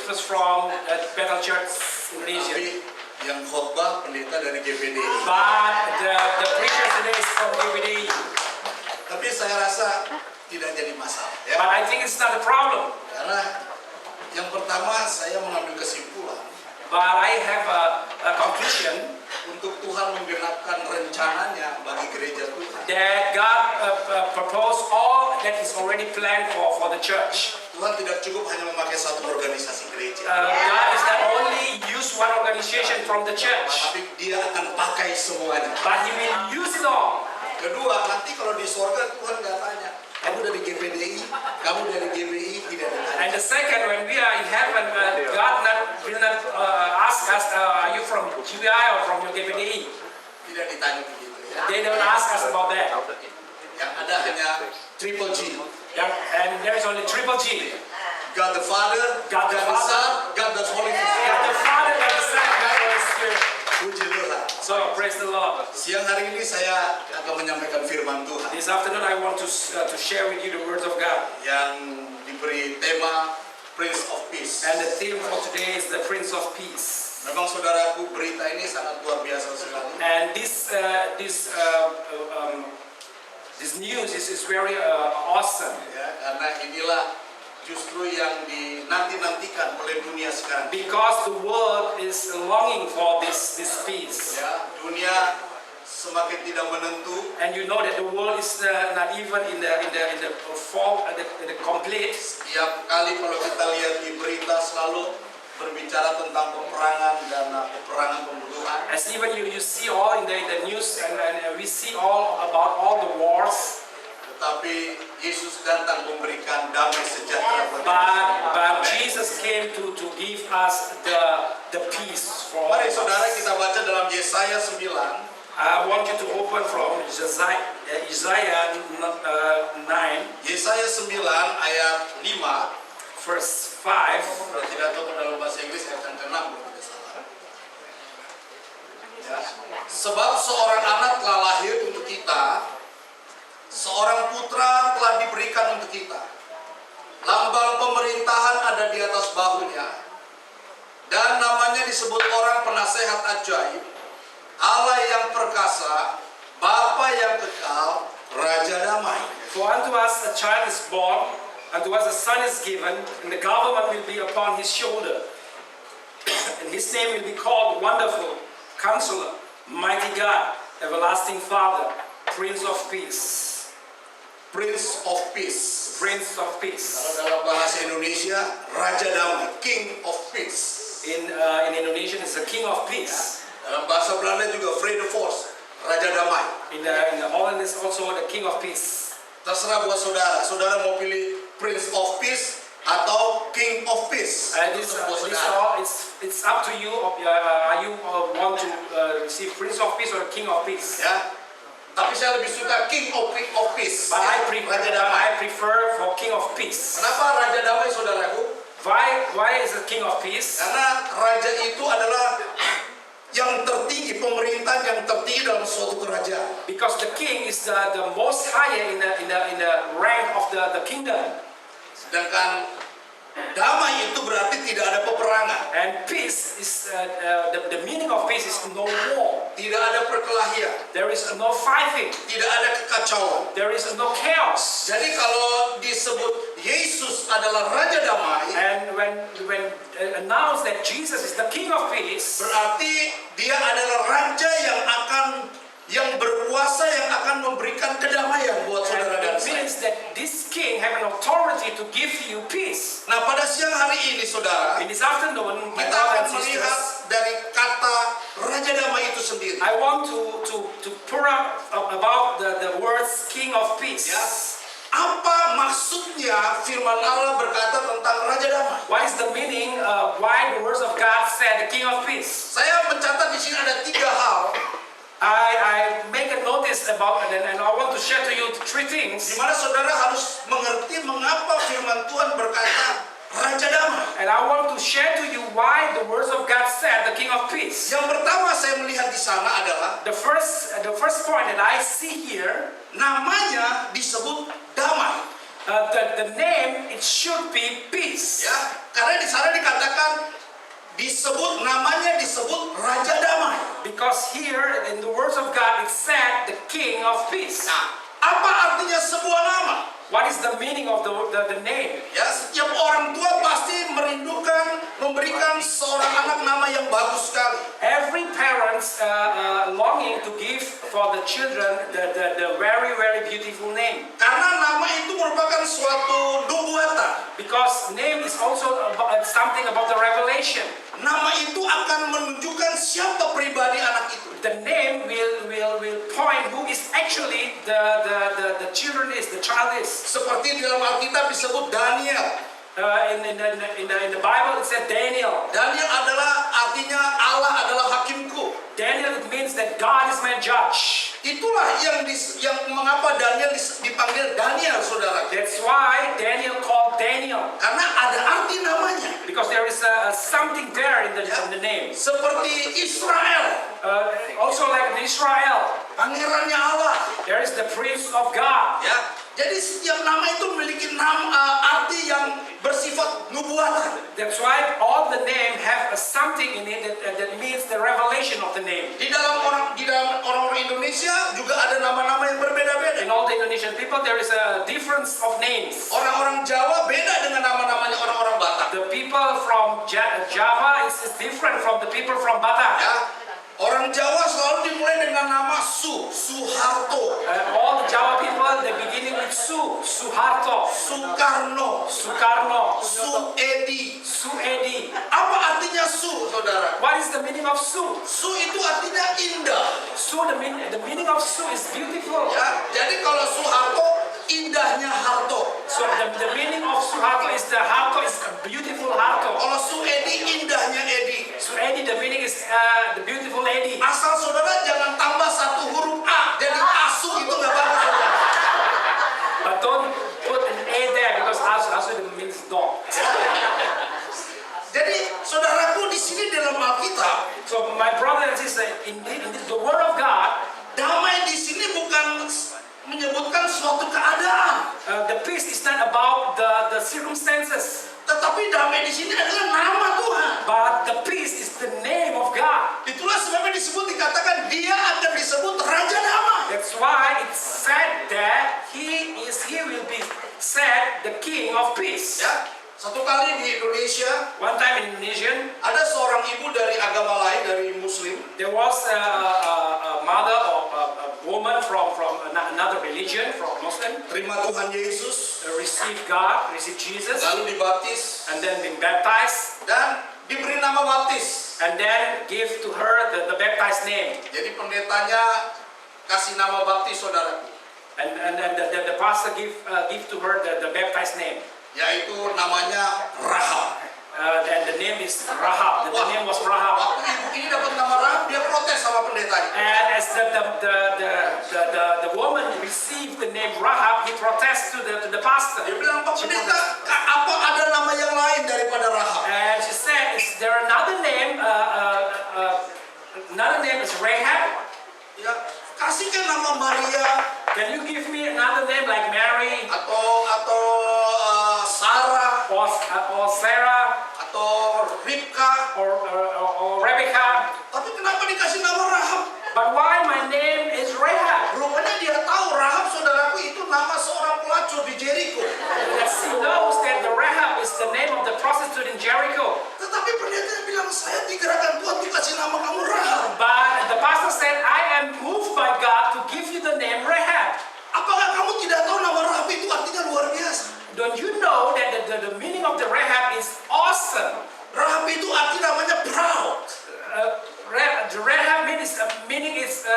was from Bethel Church Indonesia. Tapi yang khotbah pendeta dari GPD. But the preacher today is from GPD. Tapi saya rasa tidak jadi masalah ya. But I think it's not a problem. Karena yang pertama saya mengambil kesimpulan But I have a conclusion untuk Tuhan menggenapkan rencananya bagi gereja Tuhan. that God proposed all that is already planned for the church. Tuhan tidak cukup hanya memakai satu organisasi gereja. God is not only use one organization from the church, Tapi dia akan pakai semuanya. but He will use it all. Kedua, nanti kalau di sorga Tuhan nggak tanya, kamu dari GPDI, kamu dari GBI, tidak ditanya. And the second, when we are in heaven, God will not ask us, are you from GBI or from your GPDI? Tidak ditanya begitu ya. They don't ask us about that. Yang ada hanya triple G. And there is only triple G. God the Father, God the Father, Son, God the Holy Spirit. God the Father, God the Son, God the Holy Spirit. Puji Tuhan. So praise the Lord. Siang hari ini saya akan menyampaikan firman Tuhan This afternoon I want to share with you the words of God. yang diberi tema Prince of Peace. And the theme for today is the Prince of Peace. Memang saudaraku, berita ini sangat luar biasa sekali. And this news is very awesome. Ya, karena inilah justru yang dinanti-nantikan oleh dunia sekarang. Because the world is longing for this peace. Ya, dunia semakin tidak menentu. And you know that the world is not even in the form, the complete. Setiap kali kalau kita lihat di berita selalu berbicara tentang peperangan dan peperangan pembunuhan. As even you see all in the news and we see all about all the wars. Tetapi Yesus datang memberikan damai sejahtera bagi But Jesus came to give us the peace for all Mari of saudara us. kita baca dalam Yesaya 9 I want you to open from Isaiah 9, Yesaya 9 ayat 5. verse 5. Kalau tidak tahu dalam bahasa Inggris ayat yang ke-6 kalau tidak salah. Ya. Sebab seorang anak telah lahir untuk kita, seorang putra telah diberikan untuk kita. Lambang pemerintahan ada di atas bahunya, dan namanya disebut orang penasehat ajaib, Allah yang perkasa, Bapa yang kekal, Raja damai. For unto us a child is born, unto us a son is given, and the government will be upon his shoulder. And his name will be called Wonderful, Counselor, Mighty God, Everlasting Father, Prince of Peace. Prince of Peace. Prince of Peace. Kalau dalam bahasa Indonesia, Raja damai, King of Peace. In Indonesian, it's the King of Peace. Dalam bahasa Belanda juga Vredefors, Raja damai. In the Holland is also the King of Peace. Terserah buat saudara, saudara mau pilih Prince of Peace atau King of Peace. This Buat all, saudara. it's up to you. Are you want to receive Prince of Peace or King of Peace? Ya. Tapi saya lebih suka King of Peace. But Ya, Raja damai. I prefer for King of Peace. Kenapa Raja damai, saudaraku? Why is it King of Peace? Karena raja itu adalah yang tertinggi, pemerintahan yang tertinggi dalam suatu kerajaan. Because the king is the most higher in the rank of the kingdom. Sedangkan damai itu berarti tidak ada peperangan, And peace is the meaning of peace is no war. tidak ada perkelahian, There is no fighting. tidak ada kekacauan. There is no chaos. Jadi kalau disebut Yesus adalah Raja damai, And when announced that Jesus is the King of Peace, berarti dia adalah raja yang berkuasa yang akan memberikan kedamaian buat saudara dan it saya. means that this King have an authority to give you peace. Nah, pada siang hari ini saudara, In this afternoon, my kita brothers akan and melihat sisters, dari kata Raja damai itu sendiri. I want to pour out about the words King of Peace. Ya, apa maksudnya firman Allah berkata tentang Raja damai? What is the meaning why the words of God said the King of Peace? Saya mencatat di sini ada 3 hal I make a notice about it and I want to share to you 3 things. di mana saudara harus mengerti mengapa firman Tuhan berkata Raja damai. And I want to share to you why the words of God said the King of Peace. Yang pertama saya melihat di sana adalah The first point that I see here, namanya disebut damai. The name, it should be peace. Ya, karena di sana dikatakan namanya disebut Raja Damai. Because here in the words of God, it said the King of Peace. Nah, apa artinya sebuah nama? What is the meaning of the name? Ya, setiap orang tua pasti merindukan memberikan seorang anak nama yang bagus sekali. Every parents longing to give for the children the very, very beautiful name. Karena nama itu merupakan suatu nubuatan. Because name is also something about the revelation. Nama itu akan menunjukkan siapa pribadi anak itu. The name will point who is actually the children is, the child is. Seperti di dalam Alkitab disebut Daniel. In the Bible it said Daniel. Daniel adalah artinya Allah adalah hakimku. Daniel, it means that God is my judge. Itulah yang mengapa Daniel dipanggil Daniel, saudara. That's why Daniel called Daniel. Karena ada arti namanya. Because there is something there in the name. Seperti Israel. Also like in Israel, Pangerannya Allah. there is the Prince of God. Ya. Jadi setiap nama itu memiliki arti yang bersifat nubuatan. That's why all the name have something in it that means the revelation of the name. Di dalam orang-orang Indonesia juga ada nama-nama yang berbeda-beda. In all the Indonesian people, there is a difference of names. Orang-orang Jawa beda dengan nama-namanya orang-orang Batak. The people from Java is different from the people from Batak. Ya, orang Jawa selalu dimulai dengan nama Suharto, All the Java people, they beginning with Suharto, Soekarno, Sukarno, Suedi. Suedi. Apa artinya Su, saudara? What is the meaning of Su? Su itu artinya indah. Su, the meaning of Su is beautiful. Ya, jadi kalau Soeharto, indahnya Harto. So the meaning of Suharto is the Harto is a beautiful Harto. Kalau Suedi, indahnya Edi. Suedi, the meaning is the beautiful Edi. Asal saudara jangan tambah satu huruf A, jadi Asu itu nggak bagus, saudara. But don't put an A there because Asu means dog. Jadi saudaraku di sini dalam Alkitab, So my brother and sister, in the Word of God, damai di sini bukan menyebutkan suatu keadaan, the peace is not about the circumstances, tetapi damai di sini adalah nama Tuhan. but the peace is the name of God. Itulah sebabnya dikatakan dia akan disebut Raja Damai. That's why it's said that he will be said the King of Peace. Ya, satu kali di Indonesia One time in Indonesian, ada seorang ibu dari agama lain, dari Muslim. there was a mother or a woman from another religion, from Muslim, Terima Tuhan Yesus, received God, received Jesus, lalu dibaptis and then been baptized, dan diberi nama baptis. and then give to her the baptized name. Jadi pendetanya kasih nama baptis, saudaraku, And the pastor give to her the baptized name. yaitu namanya Rahab. And the name is Rahab. The name was Rahab. Waktu ibu ini dapat nama Rahab, dia protes sama pendetanya. And as the woman received the name Rahab, he protests to the pastor. Dia bilang, Pak Pendeta, apa ada nama yang lain daripada Rahab? And she said, "Is there another name? Another name is Rahab. Ya, kasihkan nama Maria Can you give me another name like Mary atau Sarah or Sarah atau Ribka. or Rebecca? Tapi kenapa dikasih nama Rahab? But why my name is Rahab?" Rupanya dia tahu Rahab, saudaraku, itu nama seorang pelacur di Jericho. That she knows that the Rahab is the name of the prostitute in Jericho. Tetapi pendeta bilang, saya digerakkan Tuhan dikasih nama kamu Rahab. But the pastor said, "I am moved by God to give you the name Rahab." Apakah kamu tidak tahu nama Rahab itu artinya luar biasa? Don't you know that the meaning of the Rahab is awesome? Rahab itu arti namanya proud. The Rahab meaning is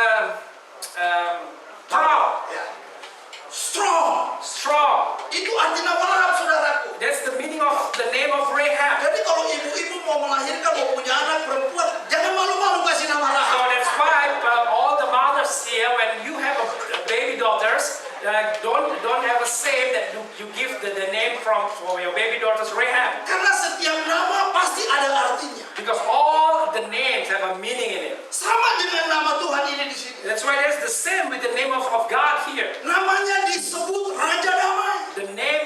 proud, Strong. strong. Itu arti nama Rahab, saudaraku. That's the meaning of the name of Rahab. Jadi kalau ibu-ibu mau melahirkan, mau punya anak perempuan, jangan malu-malu kasih nama Rahab. So that's why all the mothers here, when you have a baby daughters, don't ever say that you give the name for your baby daughters Rahab, Karena setiap nama pasti ada artinya. because all the names have a meaning in it. Sama dengan nama Tuhan ini di sini. That's why there's the same with the name of God here. Namanya disebut Raja Damai. The name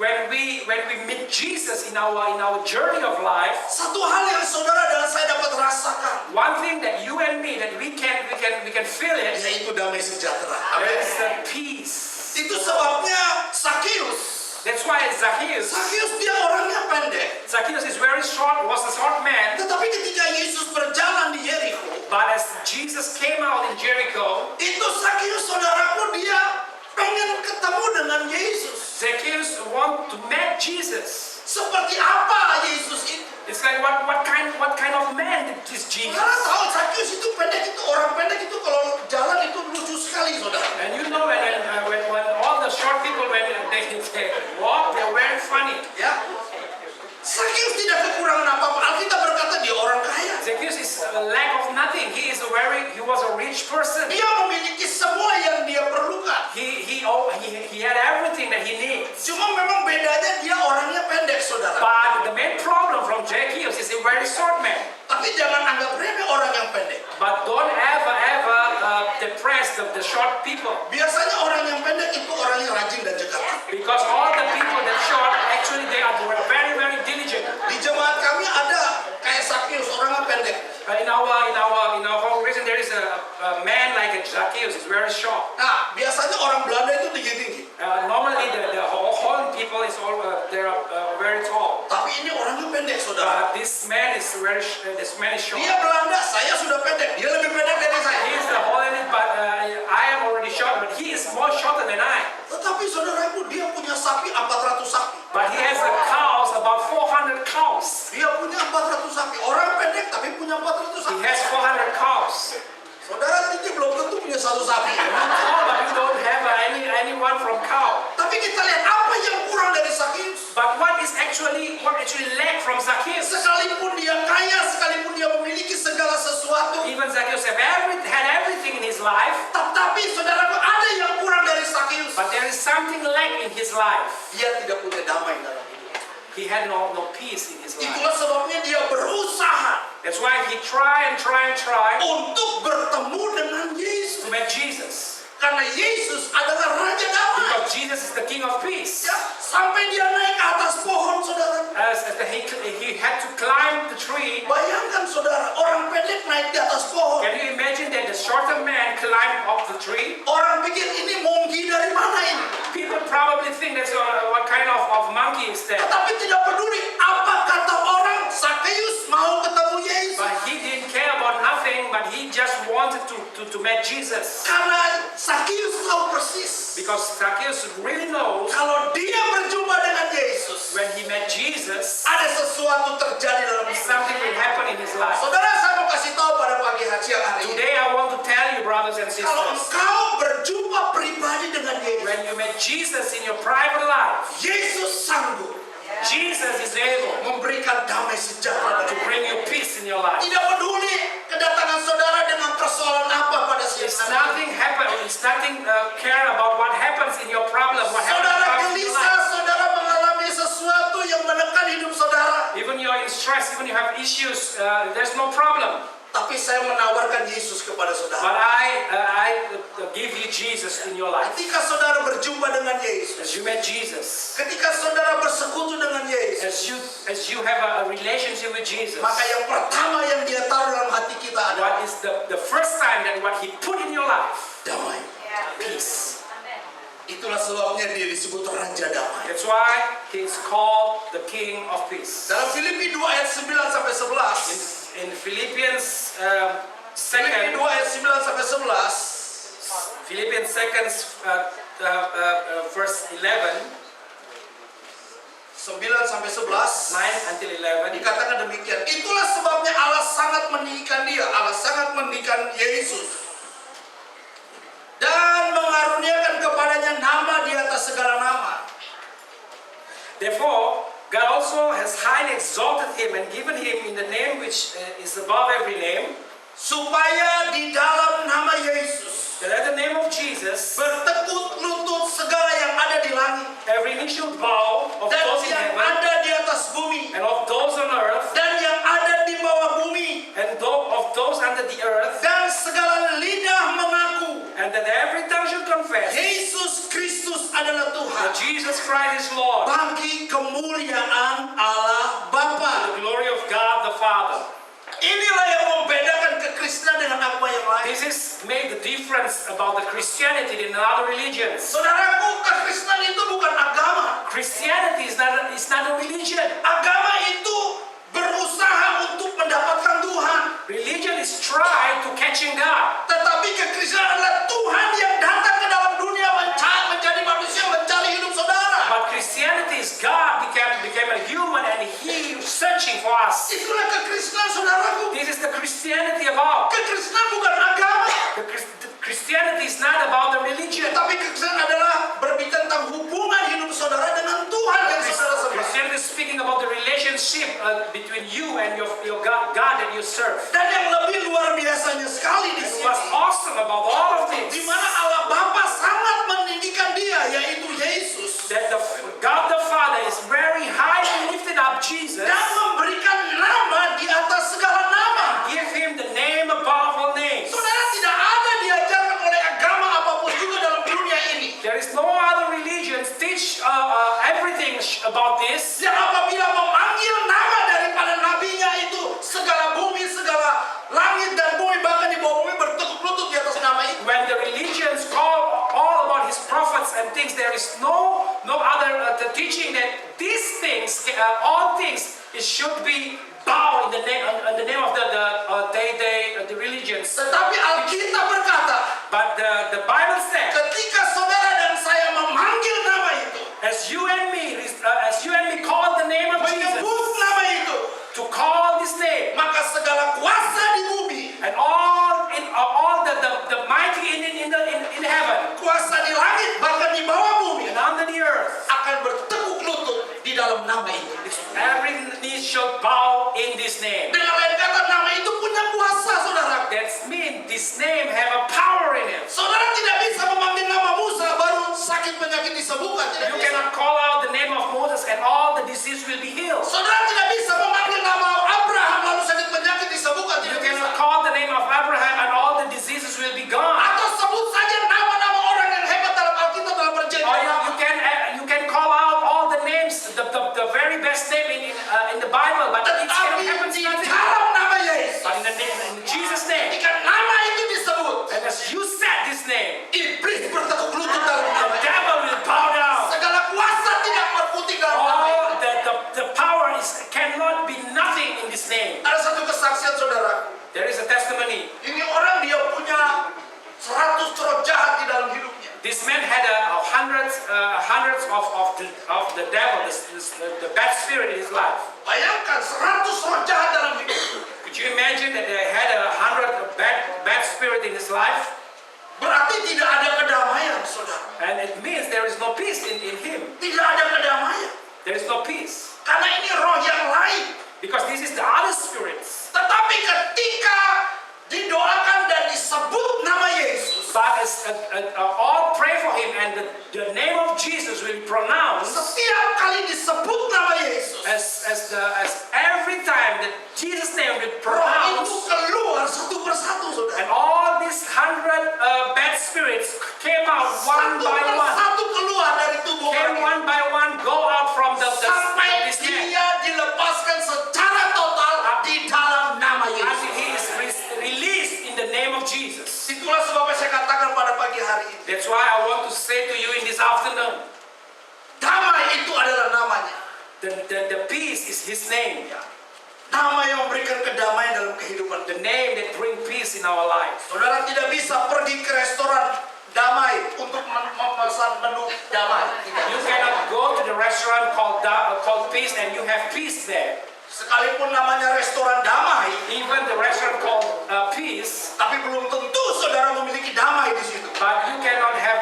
when we meet Jesus in our journey of life, satu hal yang saudara dan saya dapat rasakan, one thing that you and me that we can feel it yaitu damai sejahtera. Amin. is the peace. Itu sebabnya Sakius That's why Zacchaeus dia orangnya pendek. is very short, was a short man, Tetapi ketika Yesus berjalan di Yeriko, but as Jesus came out in Jericho, itu Sakius saudaraku dia pengen ketemu dengan Yesus. Zacchaeus want to meet Jesus. Seperti apa Yesus itu? It's like what kind of man is Jesus? Karena tahu Sakius itu pendek, itu orang pendek itu kalau jalan itu lucu sekali saudara. And you know when all the short people when they walk, they're very funny. Ya, Sakius tidak kekurangan apa-apa. Alkitab berkata dia orang kaya. Zacchaeus is a lack of nothing. He was a rich person. Dia memiliki semua yang dia perlukan. He had everything that he needs. Cuma memang bedanya dia orangnya pendek saudara. But the main problem from Zacchaeus is a very short man. Tapi jangan anggap remeh orang yang pendek. But don't ever depress the short people. Biasanya orang yang pendek itu orang yang rajin dan Jakarta. Because all the people that short, actually they are very diligent. Di jemaat kami ada kayak Sakius orangnya pendek. In our congregation there is a man like Zacchaeus, is very short. Nah, biasanya orang Belanda itu tinggi-tinggi. Normally the Holland people is all they are very tall. Tapi ini orangnya pendek, saudara. This man is short. Dia Belanda, saya sudah pendek. Dia lebih pendek dari saya. He is the Holland, but I am already short, but he is more shorter than I. Tetapi saudaraku, dia punya sapi 400 sapi. But he has the cows, about 400 cows. Dia punya 400 sapi. Orang pendek tapi punya 400 He sapi. has 400 cows. Saudara tinggi belum tentu punya satu sapi. Oh, but you don't have anyone from cow. Tapi kita lihat apa yang kurang dari Sakius. But what actually lack from Zacchaeus? Sekalipun dia kaya, sekalipun dia memiliki segala sesuatu, Even Zacchaeus had everything in his life, tetapi saudaraku ada yang kurang dari Sakius. but there is something lack in his life. Dia tidak punya damai dalam hidup. He had no peace in his life. Itulah sebabnya dia berusaha That's why he tried untuk bertemu dengan Yesus. to meet Jesus. Karena Yesus adalah Raja Damai. Because Jesus is the King of Peace. Ya, sampai dia naik ke atas pohon, saudara. He had to climb the tree. Bayangkan, saudara, orang pendek naik di atas pohon. Can you imagine that the shorter man climbed up the tree? Orang pikir ini monkey dari mana ini? People probably think that's what kind of monkey is that. Tapi tidak peduli apa kata orang, Sakius mau ketemu Yesus. But he didn't care about nothing, but he just wanted to meet Jesus. Karena Sakius tahu persis Because Zacchaeus really knows kalau dia berjumpa dengan Yesus, when he met Jesus, ada sesuatu terjadi dalam hidup. something will happen in his life. Saudara, saya mau kasih tahu pada pagi siang hari ini, Today I want to tell you, brothers and kalau sisters, engkau berjumpa pribadi dengan Yesus, when you met Jesus in your private life, Yesus sanggup Jesus is able memberikan damai sejahtera to bagi bring you peace in your life. tidak peduli kedatangan saudara dengan persoalan apa pada siang It's hari. nothing care about what happens in your problem, what Saudara happens in your gelisah, life. saudara mengalami sesuatu yang menekan hidup saudara. Even you're in stress, even you have issues, there's no problem. Tapi saya menawarkan Yesus kepada But saudara. I give you Jesus in your life. Ketika saudara berjumpa dengan Yesus, As you met Jesus, ketika saudara bersekutu dengan Yesus, as you have a relationship with Jesus, maka yang pertama yang dia taruh dalam hati kita adalah what is the first time that what he put in your life? damai. Peace. Itulah sebabnya dia disebut Raja Damai. That's why he is called the King of Peace. Dalam Filipi 2 ayat 9 sampai 11, In Philippians Filipi 2 ayat 9 sampai 11, Philippians 2 verse 11, 9 sampai 11, 9 until 11. dikatakan demikian. Itulah sebabnya Allah sangat meninggikan dia, Allah sangat meninggikan Yesus, dan mengaruniakan kepadanya nama di atas segala nama. Therefore, God also has highly exalted him and given him in the name which is above every name, Supaya di dalam nama Yesus that at the name of Jesus, bertekuk lutut segala yang ada di langit every knee should bow of dan those in yang heaven ada di atas bumi and of those on earth dan yang ada di bawah bumi, and of those under the earth, dan segala lidah mengaku and that every tongue should confess Yesus Kristus adalah Tuhan, that Jesus Christ is Lord, bagi this is made the difference about the Christianity in other religions. Saudaraku, kekristenan itu bukan agama. Christianity is not a religion. Agama itu berusaha untuk mendapatkan Tuhan. Religion is try to catching God. Tetapi kekristenan adalah Tuhan yang datang ke dalam dunia menjadi manusia, mencari hidup saudara. But Christianity is God became a human and He is searching for us. Itulah kekristenan, saudaraku. This is the Christianity about. Kekristenan bukan agama. The Christianity is not about the religion. Tapi kekristenan adalah berbicara tentang hubungan hidup saudara dengan Tuhan yang saudara sembah. Christianity is speaking about the relationship between you and your God that you serve. Dan yang lebih luar biasanya sekali di It sini, was awesome about all of di this. mana Allah Bapa sangat meninggikan Dia, yaitu Yesus, That God the Father is very high and lifted up Jesus. dan memberikan nama di atas segala nama. Give Him the name above all names. Saudara, tidak ada diajarkan oleh agama apapun juga dalam dunia ini There is no other religions teach everything about this. yang apabila memanggil nama daripada nabinya itu, segala bumi, segala langit dan bumi, bahkan di bawah bumi bertekuk lutut di atas nama itu. When the religions call all about His prophets and things, there is no other teaching that these things, all things, it should be bow in the name of the religions. Tetapi Alkitab berkata, But the Bible said, ketika saudara dan saya memanggil nama itu, as you and me call the name of Jesus, menyebut nama itu, to call this name, maka segala kuasa di bumi, and all the mighty in heaven kuasa di langit, bahkan di bawah bumi, and under the earth, akan bertekuk lutut di dalam nama itu. every knee shall bow in this name. Dengan lain kata, nama itu punya kuasa, saudara. That means this name have a power in it. Saudara tidak bisa memanggil nama Musa baru sakit penyakit disembuhkan. Tidak You bisa. cannot call out the name of Moses and all the disease will be healed. Saudara tidak bisa memanggil nama Abraham lalu sakit penyakit disembuhkan. You Tidak bisa. cannot call the name of Abraham and all the diseases will be gone. Atau sebut saja nama-nama orang yang hebat dalam Alkitab, dalam Or perjanjian. you can call out all the names, the very best name in the Bible, but it Tetapi happens di nothing. dalam nama Yesus, But in Jesus' name, ketika nama itu disebut, and as you said this name, iblis bertekuk lutut dalam nama the itu. devil will bow down. Segala kuasa tidak berkutik dalam nama itu. All the power cannot be nothing in this name. Ada satu kesaksian, saudara. There is a testimony. Ini orang dia punya 100 roh jahat di dalam hidupnya. This man had hundreds of the devil, the bad spirit in his life. Bayangkan 100 roh jahat dalam hidupnya. Could you imagine that they had 100 bad spirit in his life? Berarti tidak ada kedamaian, saudara. And it means there is no peace in him. Tidak ada kedamaian. There is no peace. Karena ini roh yang lain. Because this is the other spirits. Tetapi ketika didoakan dan disebut nama Yesus, But as all pray for him and the name of Jesus will be pronounced, setiap kali disebut nama Yesus, as every time that Jesus' name will be roh itu pronounced, keluar satu persatu, saudara. and all these 100 bad spirits came out one Satu by one, persatu keluar dari tubuh orang came itu. one by one, go out from Sampai this man. dia dilepaskan secara total di dalam nama Until Yesus. he is released in the name of Jesus. Itulah sebabnya saya katakan pada pagi hari ini, That's why I want to say to you in this afternoon, damai itu adalah namanya. the peace is his name. Nama yang memberikan kedamaian dalam kehidupan. The name that bring peace in our life. Saudara tidak bisa pergi ke restoran damai untuk memesan menu damai. You cannot go to the restaurant called peace and you have peace there. Sekalipun namanya restoran damai, Even the restaurant called peace, tapi belum tentu saudara memiliki damai di situ. but you cannot have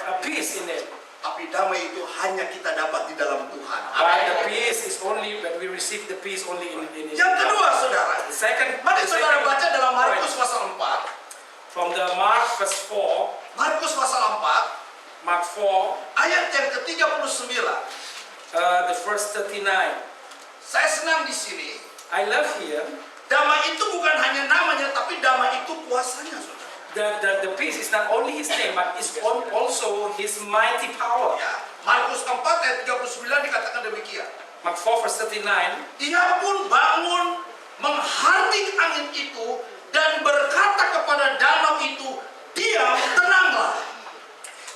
a peace in it. Tapi damai itu hanya kita dapat di dalam Tuhan. But the peace is only when we receive the peace only in Yang kedua, saudara, The second, mari the saudara second baca dalam Markus point, pasal 4. from the Mark verse 4, Markus pasal 4 Mark 4, ayat yang ke-39. the verse 39. Saya senang di sini. I love here. Damai itu bukan hanya namanya, tapi damai itu kuasanya, saudara. The peace is not only his name, but it's also his mighty power. Ya, Markus 4 ayat 39 dikatakan demikian. Mark 4 verse 39. Ia pun bangun menghardik angin itu dan berkata kepada danau itu, diam, tenanglah.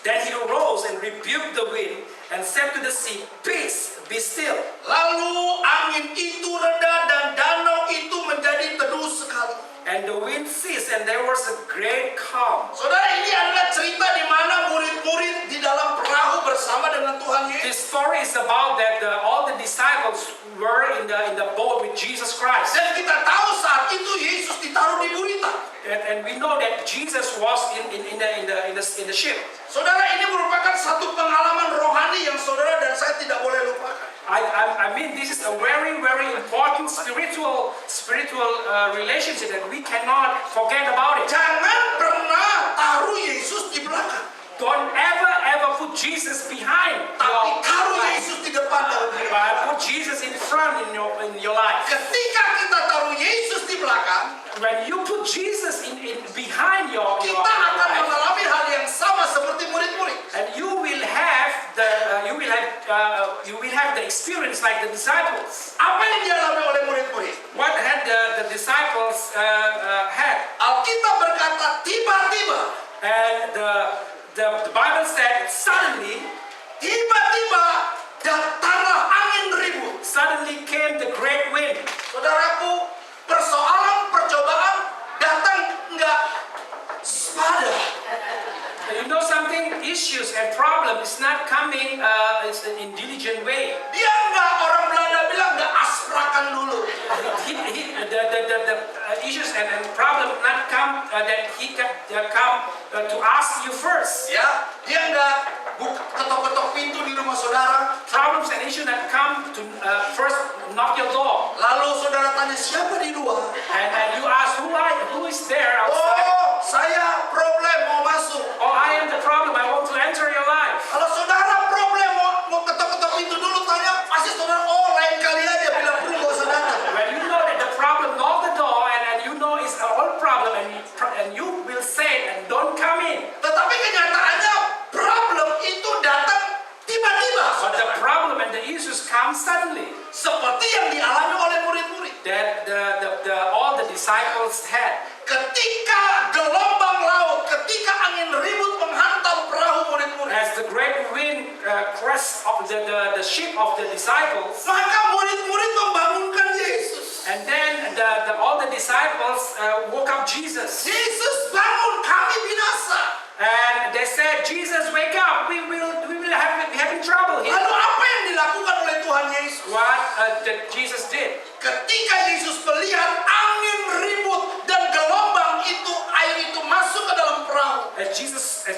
Then he arose and rebuked the wind and said to the sea, peace, be still. Lalu angin itu reda dan danau itu menjadi teduh sekali. And the wind ceased and there was a great calm. Saudara, ini adalah cerita di mana murid-murid di dalam perahu bersama dengan Tuhan Yesus. This story is about that all the disciples were in the boat with Jesus Christ. Dan kita tahu saat itu Yesus ditaruh di gurita. And we know that Jesus was in the ship. Saudara, ini merupakan satu pengalaman rohani yang saudara dan saya tidak boleh lupakan. I mean, this is a very, very important spiritual relationship that we cannot forget about it. Jangan pernah taruh Yesus di belakang, Don't ever put Jesus behind tapi your taruh life, Yesus di depan dalam hidup. but put Jesus in front in your life. Ketika kita taruh Yesus di belakang, When you put Jesus in behind your kita akan life, mengalami hal yang sama seperti murid-murid. and you will have the experience like the disciples. Apa yang dialami oleh murid-murid? What had the disciples had? Alkitab berkata tiba-tiba, And the Bible said suddenly tiba-tiba datanglah angin ribut. suddenly came the great wind. Saudaraku, persoalan percobaan datang enggak sepadan. You know something? Issues and problem is not coming in diligent way. Dia enggak, orang Belanda bilang enggak asprakan dulu. The issues and problem not come that he can come to ask you first. Ya, dia enggak ketok-ketok pintu di rumah saudara. Problems and issues that come to first knock your door, Lalu saudara tanya siapa di luar? and you ask who is there outside. Oh, saya problem mau masuk. Oh, I am the problem. I want to enter your life. Kalau saudara problem mau ketok-ketok pintu dulu tanya, pasti saudara oh lain kali aja bila perlu gak usah datang. When you know that the problem, knock the door, and you know it's a whole problem, and you will say and don't come in. Tetapi kenyataannya problem itu datang tiba-tiba. But the problem and the issues come suddenly. Seperti yang dialami oleh murid-murid. That all the disciples had. Ketika gelombang laut, ketika angin ribut menghantam perahu murid-murid, As the great wind crashed of the ship of the disciples, maka murid-murid membangunkan Yesus. and then all the disciples woke up Jesus. Yesus bangun, kami binasa. And they said, Jesus, wake up. We will having trouble here. Lalu apa yang dilakukan oleh Tuhan Yesus? What that Jesus did. Ketika Yesus melihat angin ribut dan gelombang itu, air itu masuk ke dalam perahu. As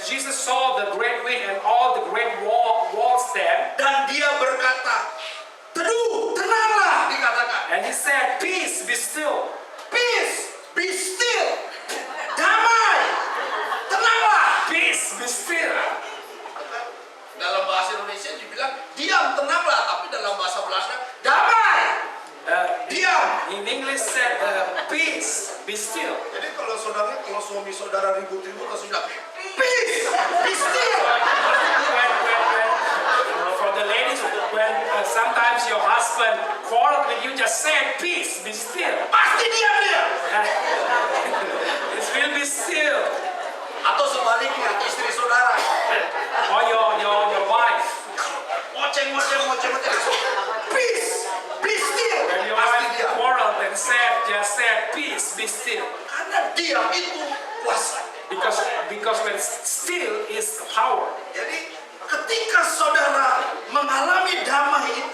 Jesus saw the great wind and all the great walls there, Dan dia berkata, teduh, tenanglah, dikatakan. and he said, peace, be still. Peace, be still. Damai, tenanglah. Peace, be still. Dalam bahasa Indonesia dibilang, diam, tenanglah. Tapi dalam bahasa Belanda, damai, diam. In English said, peace, be still. Jadi kalau suami saudara ribut-ribut, langsung bilang, peace, be still. For the ladies, when sometimes your husband quarreled with you, just say, peace, be still. Pasti diam dia. It will be still. Atau sebaliknya, istri saudara, Or your wife. ngoceng. Peace, be still. When your Pasti wife diam. quarreled and just said, peace, be still. Karena diam itu kuasa. Because when still is power. Jadi ketika saudara mengalami damai itu,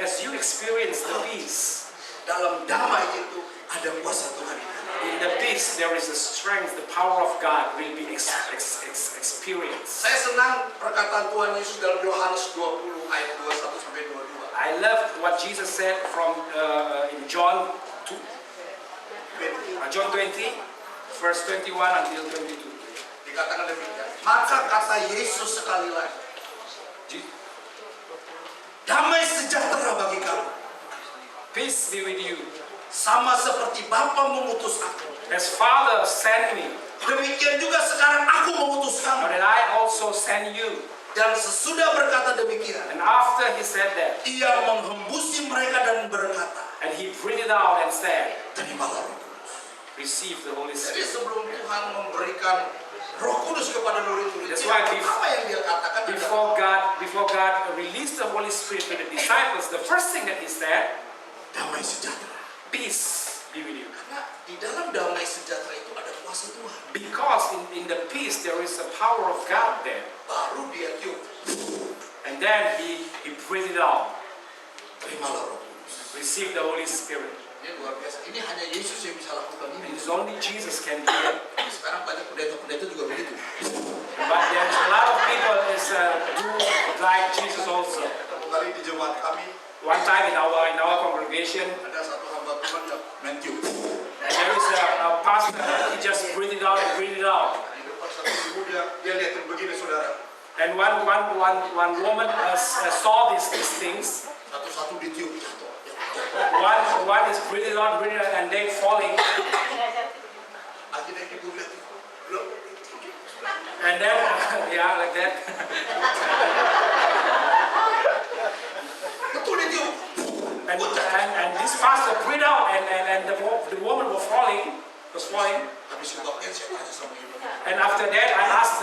As you experience the peace, dalam damai itu ada kuasa Tuhan. in the peace there is a strength, the power of God will be experienced. Saya senang perkataan Tuhan Yesus dalam Yohanes 20 ayat 21 sampai 22. I love what Jesus said from in John 20, verse 21 until 22. Dikatakan demikian. Maka kata Yesus sekali lagi, damai sejahtera bagi kamu. Peace be with you. Sama seperti Bapa mengutus aku, As Father sent me, demikian juga sekarang aku mengutus kamu. but then I also send you. Dan sesudah berkata demikian, And after he said that, ia menghembusi mereka dan berkata, and he breathed out and said, terimalah Roh Kudus. receive the Holy Jadi Spirit. sebelum Tuhan memberikan Roh Kudus kepada murid-muridnya, That's why apa yang dia katakan adalah Before God released the Holy Spirit to the disciples, the first thing that He said, damai sejahtera. peace be with you. Karena di dalam damai sejahtera itu ada kuasa Tuhan. Because in the peace there is the power of God there. Baru dia tiup, And then He breathed it out. terimalah Roh Kudus. Receive the Holy Spirit. Ini luar biasa. Ini hanya Yesus yang bisa lakukan And ini. it's only Jesus can do it. Sekarang banyak pendeta-pendeta juga begitu. But there's a lot of people do like Jesus also. Satu kali di jemaat kami One time in our congregation, ada satu hamba Tuhan yang main tiup. and there is a pastor, he just breathed it out and breathed it out. Di depan satu ibu dia lihatin begini saudara. And one woman saw these things. Satu-satu ditiup jatuh. One is breathing out, and they falling. Akhirnya ibu lihat, loh, And then, yeah, like that. betul ditiup. And this pastor breathed out, and the woman was falling. Habis sebabnya saya tanya sama ibu. And after that, I asked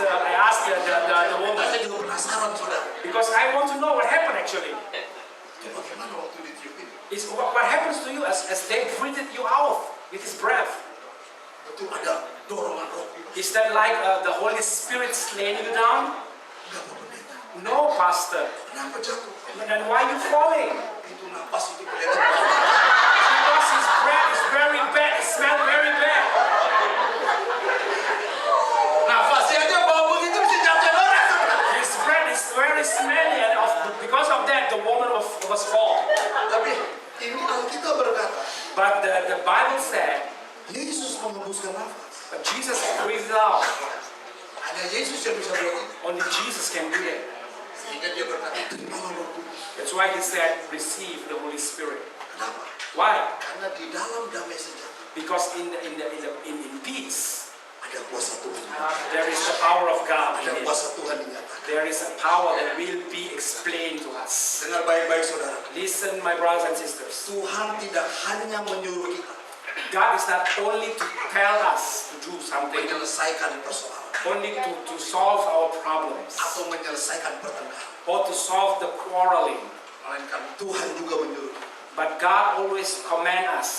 the woman, Saya juga penasaran saudara. because I want to know what happened actually. Itu bagaimana waktu ditiup ini? Is what happens to you as they breathed you out with His breath? Betul ada dorongan roh. Is that like the Holy Spirit slaying you down? Enggak apa pendeta. No, pastor. Kenapa jatuh? Then why are you falling? Itu napas itu kelihatan bau. Because His breath is very bad. It smells very bad. Nafasnya aja bau begitu bisa jatuh orang. His breath is very smelly, and because of that, the woman was fall. Tapi ini Alkitab berkata, But the Bible said, Yesus mengembuskan nafas. but Jesus breathed out. Hanya Yesus yang bisa buat itu. Only Jesus can do it. Sehingga dia berkata, terimalah Roh Kudus. That's why He said, receive the Holy Spirit. Kenapa? Why? Karena di dalam damai sejahtera Because in peace, ada kuasa Tuhan. there is the power of God Ada in it. kuasa Tuhan dinyatakan. There is a power that will be explained to us. Dengar baik-baik saudara. Listen, my brothers and sisters. Tuhan tidak hanya menyuruh kita God is not only to tell us to do something, menyelesaikan persoalan only to solve our problems, atau menyelesaikan pertengkaran, or to solve the quarreling. melainkan Tuhan juga menyuruh kita But God always commands us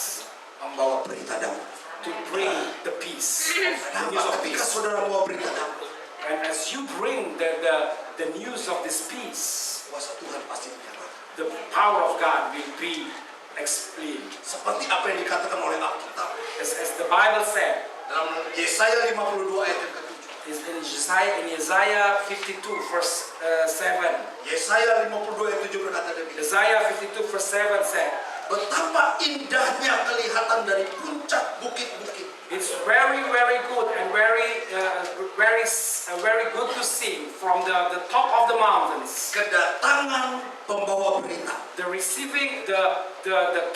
membawa berita damai. to bring the peace, the news Kenapa? of Ketika peace. saudara bawa berita damai, And as you bring the news of this peace, kuasa Tuhan pasti dinyatakan. the power of God will be explained. Seperti apa yang dikatakan oleh Alkitab As the Bible said, dalam Yesaya 52 ayat yang ke-7. is in Isaiah 52 verse 7. Yesaya 52 ayat 7 berkata demikian. Isaiah 52 verse 7 said, Betapa indahnya kelihatan dari puncak bukit-bukit. it's very good and very good to see from the top of the mountains. Kedatangan pembawa berita. The receiving, the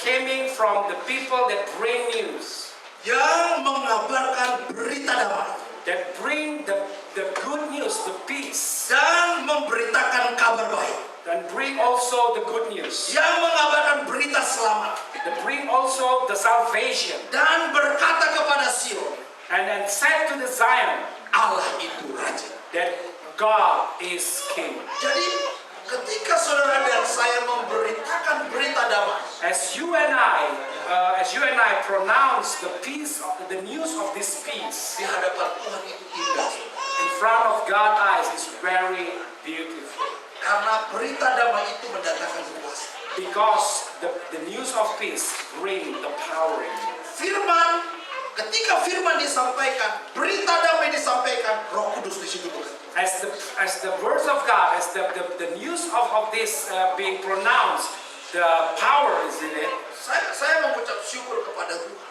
coming from the people that bring news, Yang mengabarkan berita damai. that bring the good news, the peace, Dan memberitakan kabar baik. and bring also the good news, Yang mengabarkan berita selamat. that bring also the salvation, Dan berkata kepada Sion, and then said to the Zion Allah itu Raja. that God is King. Jadi ketika saudara dan saya memberitakan berita damai, As you and I pronounce the peace, the news of this peace di hadapan Tuhan itu indah. in front of God's eyes is very beautiful, Karena berita damai itu mendatangkan kuasa. because the news of peace bring the power in you. Firman, ketika firman disampaikan, berita damai disampaikan, Roh Kudus di situ bekerja. As the words of God, as the news of this being pronounced, the power is in it. Saya mengucap syukur kepada Tuhan.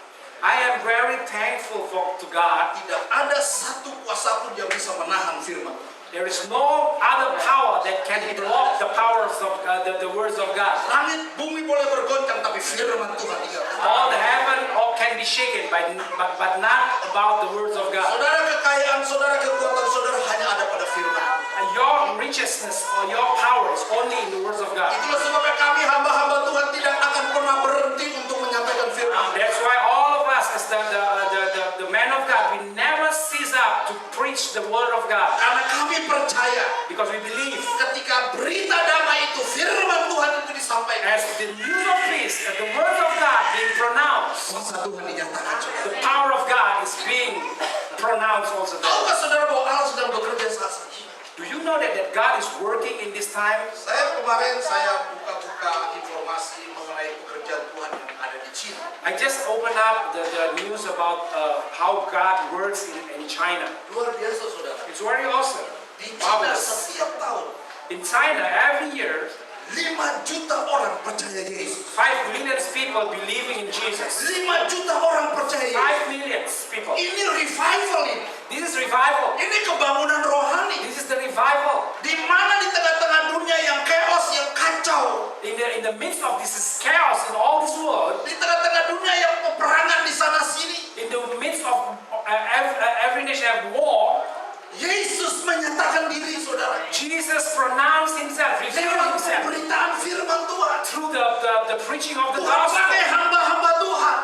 I am very thankful to God. Tidak ada satu kuasa pun yang bisa menahan firman. There is no other power that can block the powers of the words of God. Langit bumi boleh bergoncang, tapi firman Tuhan tinggal. All the heaven all can be shaken, but not about the words of God. Saudara, kekayaan saudara, kekuatan saudara hanya ada pada firman. Your righteousness or your power is only in the words of God. Itulah sebabnya kami hamba-hamba Tuhan tidak akan pernah berhenti untuk menyampaikan firman. That's why all of us as the preach the word of God Karena kami percaya because we believe ketika berita damai itu, firman Tuhan itu disampaikan, as the news of peace, as the word of God being pronounced, kuasa Tuhan dinyatakan, saudara. the power of God is being pronounced also there. Tahukah saudara bahwa Allah sedang bekerja saat ini? Do you know that God is working in this time? Kemarin saya buka-buka informasi mengenai pekerjaan Tuhan yang ada di Cina. I just opened up the news about how God works in China. Luar biasa, saudara. It's very awesome. Di Cina Marvelous. setiap tahun In China, every year, 5 juta orang percaya Yesus. 5 million people believing in Jesus. 5 juta orang percaya Yesus. 5 million people. Ini revival ini. This is revival. Ini kebangunan rohani. This is the revival. Di mana di tengah-tengah dunia yang chaos, yang kacau, In the midst of this chaos in all this world, di tengah-tengah dunia yang peperangan di sana sini, in the midst of every nation have war, Yesus menyatakan diri, saudara. Jesus pronounced himself, revealed Lewat himself pemberitaan firman Tuhan. through the preaching of the Tuhan pakai gospel. hamba-hamba Tuhan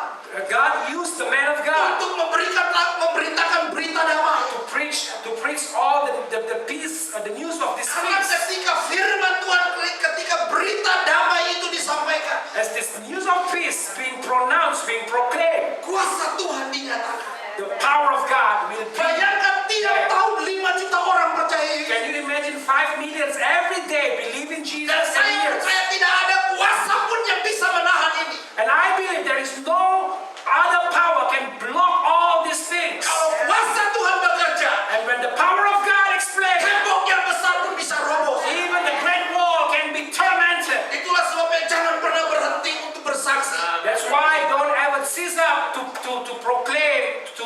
God used the man of God untuk memberitakan berita damai. to preach all the peace, the news of this Karena peace. ketika firman Tuhan, ketika berita damai itu disampaikan, As this news of peace being pronounced, being proclaimed, kuasa Tuhan dinyatakan. the power of God will be. Bayangkan tiap tahun 5 juta orang percaya Yesus. Can you imagine 5 millions every day believing Dan Jesus saya every year? percaya tidak ada kuasa pun yang bisa menahan ini. And I believe there is no other power can block all these things. Kalau kuasa Tuhan bekerja, And when the power of God explains, tembok yang besar pun bisa roboh. even the great wall can be tormented. Itulah sebabnya jangan pernah berhenti untuk bersaksi. That's why don't ever cease up to proclaim, to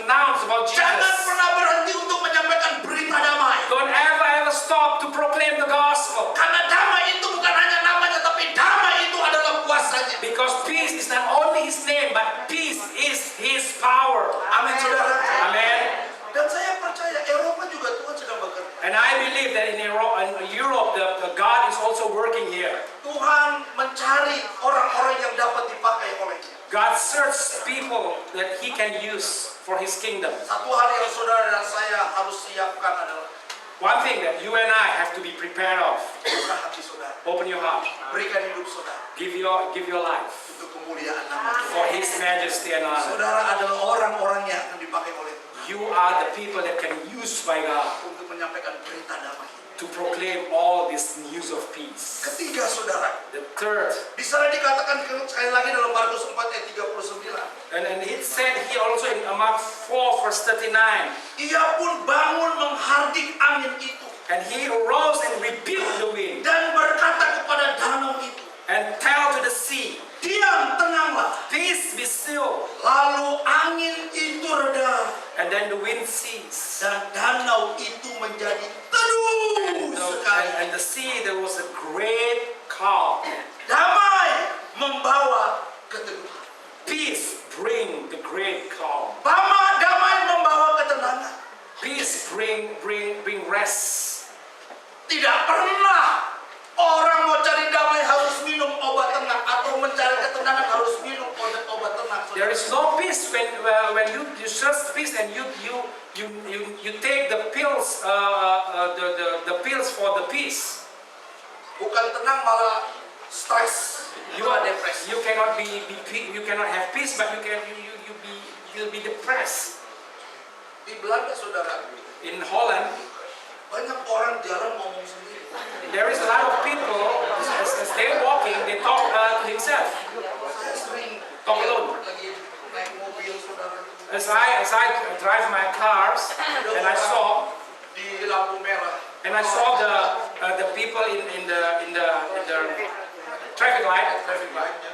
announce about Jangan Jesus. pernah berhenti untuk menyampaikan berita damai. Don't ever stop to proclaim the gospel. Karena damai itu bukan hanya namanya, tapi damai itu adalah kuasanya. Because peace is not only his name, but peace is his power. Amin, saudara. Amen. Dan saya percaya Eropa juga Tuhan sedang bekerja. And I believe that in Europe, the God is also working here. Tuhan mencari orang-orang yang dapat dipakai olehnya. God searches people that he can use for his kingdom. Satu hal yang saudara dan saya harus siapkan adalah One thing that you and I have to be prepared of. buka hati saudara, Open your heart. berikan hidup saudara Give your life untuk kemuliaan nama Tuhan. for his majesty and honor. Saudara adalah orang-orang yang akan dipakai oleh Tuhan You are the people that can use by God untuk menyampaikan berita damai. to proclaim all this news of peace. Ketiga, saudara, The third, di sana dikatakan sekali lagi dalam Markus 4 ayat 39. and it said here also in Mark 4 verse 39, Ia pun bangun menghardik angin itu and he arose and rebuked the wind dan berkata kepada danau itu, and tell to the sea, diam, tenanglah. peace be still. Lalu angin itu reda And then the wind ceased. dan danau itu menjadi teduh sekali. And the sea, there was a great calm. Damai membawa keteduhan. Peace bring the great calm. Damai membawa ketenangan. Peace bring rest. Tidak pernah orang mau cari damai harus minum obat tenang, atau mencari ketenangan harus minum obat tenang. There is no peace when you search peace and you take the pills the pills for the peace. Bukan tenang, malah stres. Depresi. You cannot you cannot have peace, but you'll be depressed. Di Belanda, saudara, In Holland, banyak orang jalan ngomong sendiri. there is a lot of people as they're walking, they talk to himself. Saya sering Talk alone. lagi naik mobil, saudara, As I drive my cars, and I saw di lampu merah. the people in the traffic light. Traffic light-nya.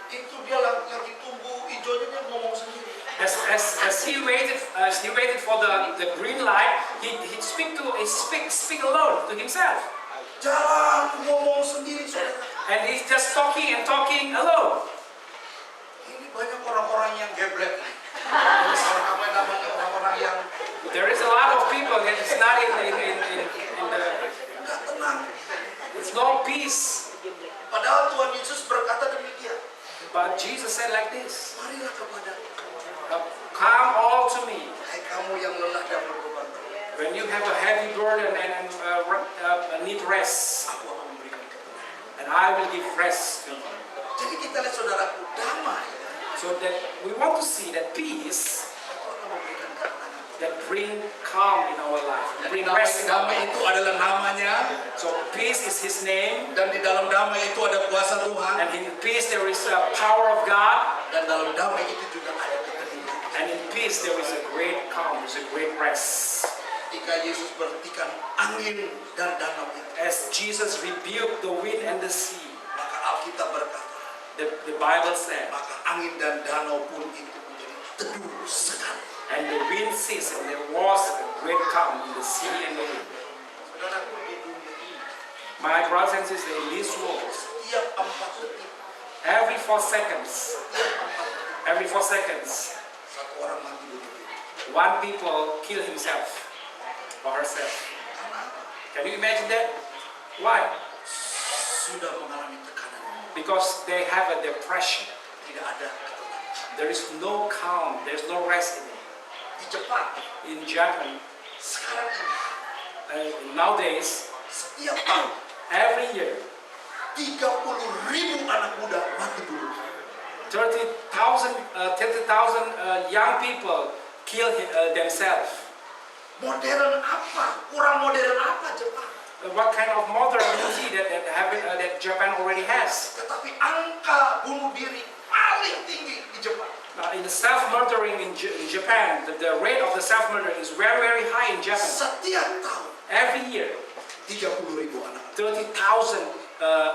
Itu dia lagi tunggu hijaunya, dia ngomong sendiri. As he waited for the green light, he speak alone to himself, Jalan ngomong sendiri, saudara. and he's just talking alone. Ini banyak orang-orang yang geblek. Apa namanya, orang-orang yang There is a lot of people that is not in the nggak tenang. it's no peace. Padahal Tuhan Yesus berkata demikian. But Jesus said like this, Marilah kepada come all to me, hai kamu yang lelah dan you have a heavy burden and need rest, Aku akan memberikan ketenangan. and I will give rest to you. Jadi kita lihat saudaraku, damai. So that we want to see that peace Aku akan memberikan ketenangan. that bring calm in our life, bring rest in our Damai life. itu adalah namanya, So peace is His name, dan di dalam damai itu ada kuasa Tuhan, and in peace there is a power of God, dan dalam damai itu juga ada ketenangan. and in peace there is a great calm, there's a great rest. Ketika Yesus berhentikan angin dan danau itu, As Jesus rebuked the wind and the sea, maka Alkitab berkata, the Bible said, maka angin dan danau pun itu menjadi teduh sekali. and the wind ceased, and there was a great calm in the sea and the wind. Saudaraku, di dunia ini, My brothers and sisters, in this world, setiap 4 detik, every 4 seconds, setiap 4 detik, satu orang mati bunuh diri. one people kill himself or herself. Karena apa? Can you imagine that? Why? Sudah mengalami tekanan, Because they have a depression. tidak ada ketenangan. There is no calm, there's no rest in it. Di Jepang, In Japan, sekarang ini, nowadays, setiap tahun every year, 30.000 anak muda mati bunuh diri. 30,000 young people kill themselves. Modern apa? Kurang modern apa Jepang? What kind of modernity that Japan already has? Tetapi angka bunuh diri paling tinggi di Jepang. In the self-murdering in Japan, the rate of the self-murder is very, very high in Japan. Setiap tahun Every year, 30.000 anak. 30,000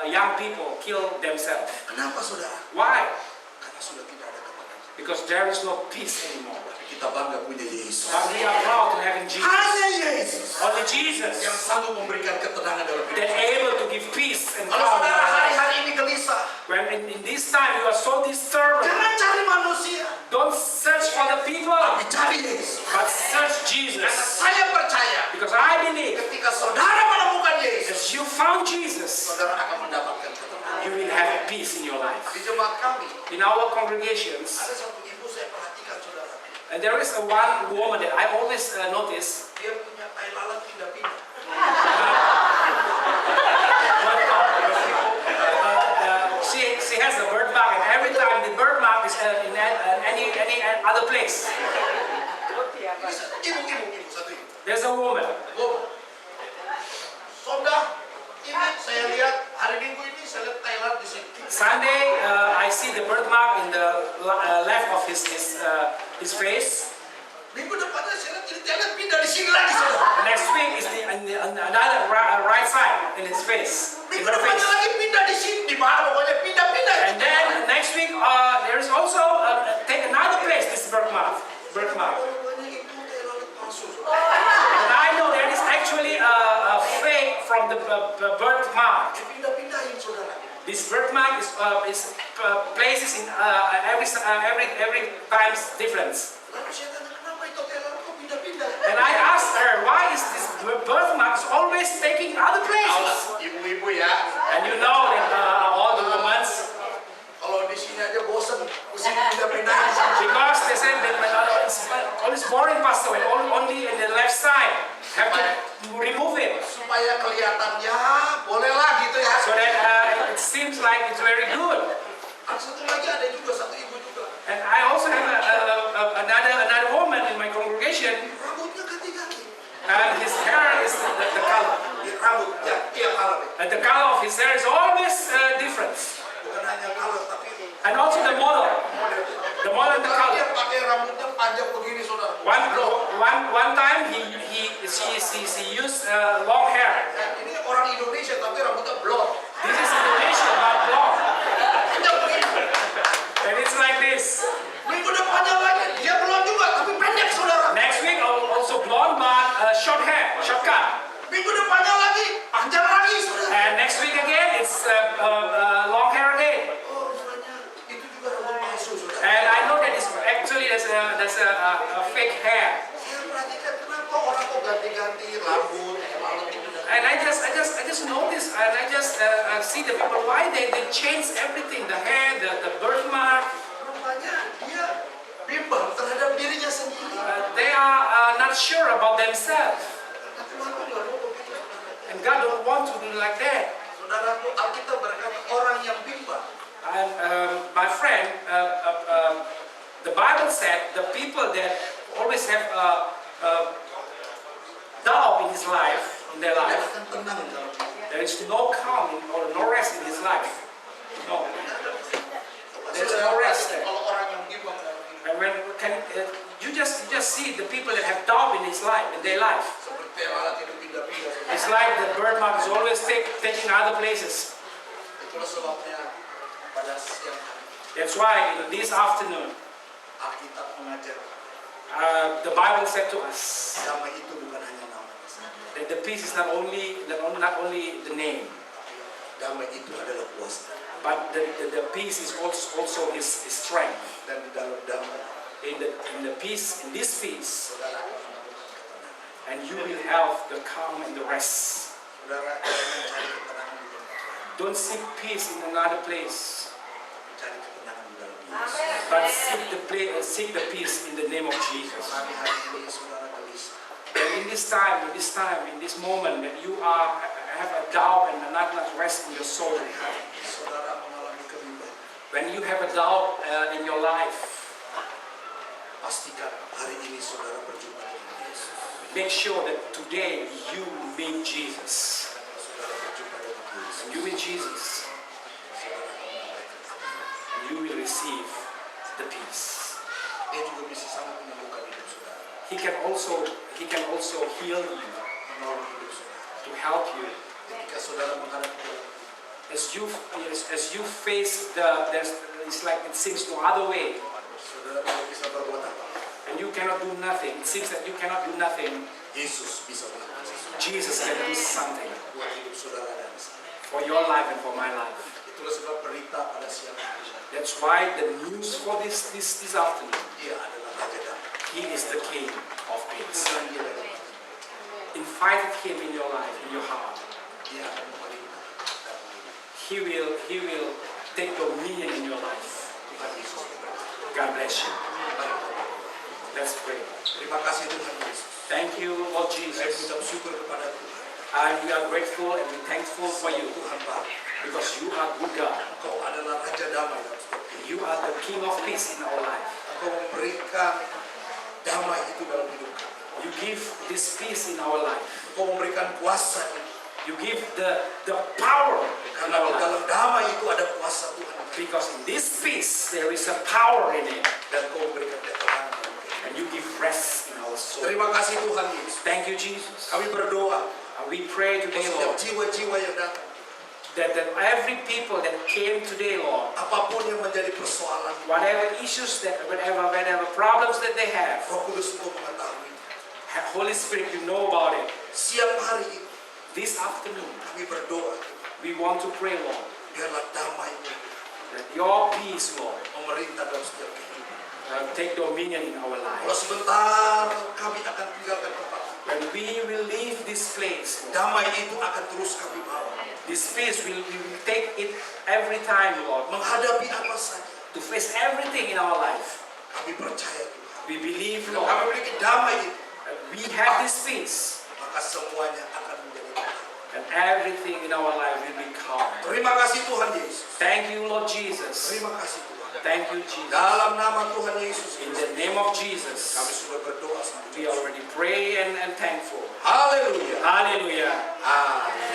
young people kill themselves. Kenapa saudara? Why? Karena sudah tidak ada ketenangan. Because there is no peace anymore. Tapi kita bangga punya Yesus. But we are proud to having Jesus. Hanya Yesus Only yang Jesus sanggup memberikan ketenangan dalam hidup. that able to give peace and Kalau calm. in saudara our life. hari-hari ini gelisah, When in this time you are so disturbed, jangan cari manusia, don't search for the people, tapi cari Yesus. but search Karena Jesus. saya percaya, Because I believe ketika saudara menemukan Yesus, as you found Jesus, saudara akan mendapatkan ketenangan. you will have peace in your life. Di jemaat kami, In our congregations, ada satu ibu saya perhatikan saudara. and there is a one woman that I always notice. Dia punya tai lalat pindah-pindah. She has a birthmark, and every time the birthmark is in any other place. Ibu, satu ibu. There's a woman. Oh, Sonda, ini saya lihat hari Minggu ini saya lihat tai lalat di sini. Sunday, I see the birthmark in the left of his face. Minggu depannya saya lihat ini tai lalat pindah di sini lagi saudara. Next week is another right side in his face. In Minggu her depannya face. lagi pindah di sini, di mana pokoknya pindah-pindah. And then next week, there is also take another place. This birthmark. Pokoknya itu tai lalat palsu. And I know that is actually a fake from the birthmark. Pindah-pindahin saudara. This birthmark is places in every times difference. Lalu saya tanya kenapa itu tai lalat kok pindah-pindah? And I asked her, why is this birthmark is always taking other places? Ibu-ibu ya, And you know that all the women, kalau di sini aja bosen, mesti pindah-pindahin. because they said that all this boring passed away, only in the left side, have to remove it. Supaya kelihatan ya, bolehlah gitu ya. So that it seems like it's very good. Satu lagi ada juga, satu ibu juga. And I also have another woman in my congregation, Rambutnya ganti-ganti. and his hair is the color. Rambut, ya, iya color. And the color of his hair is always different. Bukan hanya color, tapi And also the model. model. The model and the Kalau dia color. pakai rambutnya panjang begini, saudara. One time she used long hair. Ya, ini orang Indonesia, tapi rambutnya blond. This is Indonesia, but blonde. Panjang begini. And it's like this. Minggu depannya lagi, dia blond juga, tapi pendek, saudara. Next week also blonde, but short hair, shortcut. Minggu depannya lagi, panjang lagi, saudara. And next week again, it's long hair again. Oh, rupanya itu juga rambut palsu, saudara. And I know that it's actually there's a fake hair. Saya perhatikan kenapa orang kok ganti-ganti rambut, malam itu. And I just notice, and I just see the people why they change everything, the hair, the birthmark. Rupanya dia bimbang terhadap dirinya sendiri. They are not sure about themselves. afternoon like that. Saudaraku, Alkitab berkata orang yang bimbang. And my friend, the Bible said the people that always have doubt in his life, in their Tidak life, akan tenang dalam hidup. there is no calm or no rest in his life. No. There's no rest there. Kalau orang yang bimbang dalam hidup, And when you just see the people that have doubt in his life, in their life. seperti alat itu pindah-pindah. It's like the bird mark is always taking other places. Itulah sebabnya pada siang hari That's why this afternoon, Alkitab mengajar the Bible said to us damai itu bukan hanya nama, that the peace is not only the name, damai itu adalah kuasa. but the peace is also his strength. Dan di dalam damai, In the peace, in this peace, saudara, and you will have the calm and the rest. saudara jangan mencari ketenangan di tempat, Don't seek peace in another place, mencari ketenangan di dalam Yesus. but seek the peace in the name of Jesus. Hari ini saudara gelisah, And in this moment that you have a doubt and not rest in your soul, saudara mengalami kebimbangan, when you have a doubt in your life, pastikan hari ini saudara berjumpa dengan Yesus. make sure that today you meet Jesus. Saudara berjumpa dengan Yesus, And you meet Jesus, saudara akan mendapatkan ketenangan. and you will receive the peace. Dia juga bisa sangat menyembuhkan hidup saudara, He can also heal you, menolong hidup saudara. to help you. Ketika saudara menghadapi dalam As you face it's like it seems no other way, saudara tidak bisa berbuat apa. and you cannot do nothing. It seems that you cannot do nothing. Yesus bisa melakukan sesuatu Jesus can do something buat hidup saudara dan saya. for your life and for my life. Itulah sebab berita pada siang hari That's why the news for this afternoon, dia adalah Raja Damai. He is the King of peace. Undang dia dalam hati. Invite Him in your life, in your heart. Dia akan memerintah damai. He will take dominion in your life. Tuhan Yesus memberkati. God bless you. Mari kita berdoa. Let's pray. Terima kasih Tuhan Yesus. Thank you, Lord Saya Jesus. mengucap syukur kepada Tuhan. And we are grateful and we thankful for you Tuhan Bapa, because you are good God. Engkau adalah Raja Damai dalam setiap hidup. You are the King of peace in our life. Engkau memberikan damai itu dalam hidup kami. You give this peace in our life. Engkau memberikan kuasa itu. You give the power in Karena our di life. dalam damai itu ada kuasa Tuhan. Because in this peace there is a power in it. Dan Engkau memberikan ketenangan dalam hidup. And you give rest in our soul. Terima kasih Tuhan Yesus. Thank you, Jesus. Kami berdoa And we pray today, setiap Lord, jiwa-jiwa yang datang, that every people that came today, Lord, apapun yang menjadi persoalan, whatever issues whatever problems that they have, Roh Kudus Engkau mengetahui. Holy Spirit, you know about it. Siang hari ini This afternoon, kami berdoa, we want to pray, Lord, biarlah damai that your peace, Lord, memerintah dalam setiap kehidupan. take dominion in our Kalau lives. sebentar kami akan tinggalkan tempat, When we will leave this place, Lord, damai itu akan terus kami bawa. this peace we will take it every time, Lord, Menghadapi apa saja, to face everything in our life. kami percaya Tuhan. We believe, Kalau Lord, kami memiliki damai itu, that we have this peace, maka semuanya akan menjadi tenang. and everything in our life will be calm. Terima kasih Tuhan Yesus. Thank you, Lord Jesus. Terima kasih Tuhan. Thank you, Jesus. Dalam nama Tuhan Yesus, In the name of kami Jesus, sudah berdoa we sampai. already pray and thankful. Haleluya. Hallelujah. Amin.